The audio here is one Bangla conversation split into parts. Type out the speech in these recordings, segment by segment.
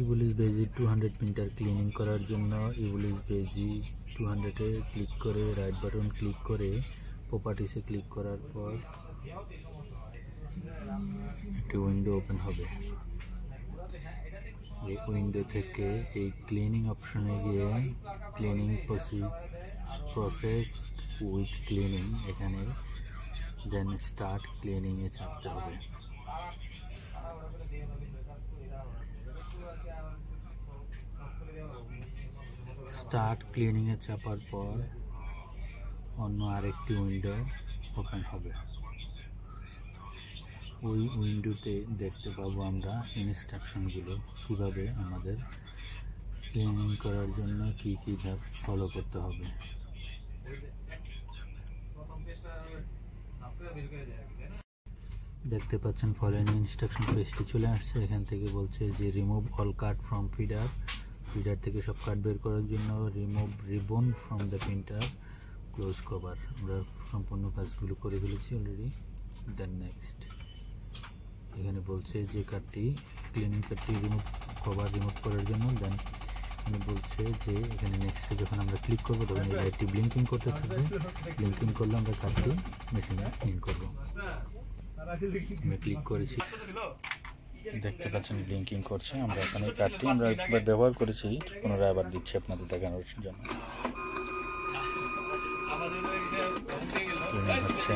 ইবুলিস বেজি 200 প্রিন্টার ক্লিনিং করার জন্য ইবুলিস বেজি 200 এ ক্লিক করে রাইট বাটন ক্লিক করে প্রপার্টিসে ক্লিক করার পর একটি উইন্ডো ওপেন হবে। এই উইন্ডো থেকে এই ক্লিনিং অপশনে গিয়ে ক্লিনিং প্রসেস উইথ ক্লিনিং এখানে দেন স্টার্ট ক্লিনিং এ চাপতে হবে। স্টার্ট ক্লিনিং এ চাপার পর অন্য আরেকটি উইন্ডো ওপেন হবে। ওই উইন্ডোতে দেখতে পাবো আমরা ইনস্ট্রাকশনগুলো কিভাবে আমাদের ক্লিনিং করার জন্য কি কি ধাপ ফলো করতে হবে। দেখতে পাচ্ছেন ফলোইং ইনস্ট্রাকশন পেজটি চলে আসছে। এখান থেকে বলছে যে remove all cut from feeder, feeder থেকে সব কাট বের করার জন্য remove ribbon from the printer, close cover. আমরা সম্পূর্ণ কাজগুলো করে ফেলেছি অলরেডি। দেন নেক্সট এখানে বলছে যে কাটটি ক্লিনিং কাটটি রিমুভ করার জন্য দেন এখানে বলছে যে এখানে নেক্সটে যখন আমরা ক্লিক করবো তখন এই লাইটটি ব্লিঙ্কিং করতে থাকবে। ব্লিঙ্কিং করলে আমরা কাটটি মেশিনে ইন করবো। আমি ক্লিক করেছি, দেখতে পাচ্ছেন ব্লিঙ্কিং করছে। আমরা এখানে কাটটি আমরা একবার ব্যবহার করেছি, পুনরায় আবার দিচ্ছি আপনাদের দেখানোর জন্য। হচ্ছে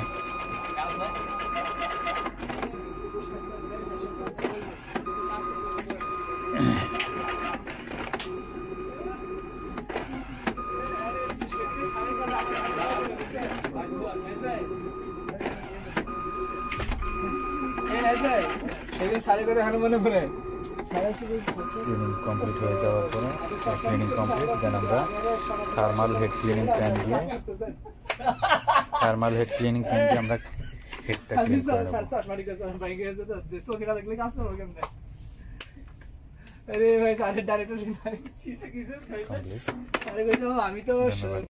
কমপ্লিট হয়ে যাওয়ার পরে ক্লিনিং কমপ্লিট, দেন আমরা থার্মাল হেড ক্লিনিং প্যান দিয়ে আমরা হেডটা ক্লিন করে নেব।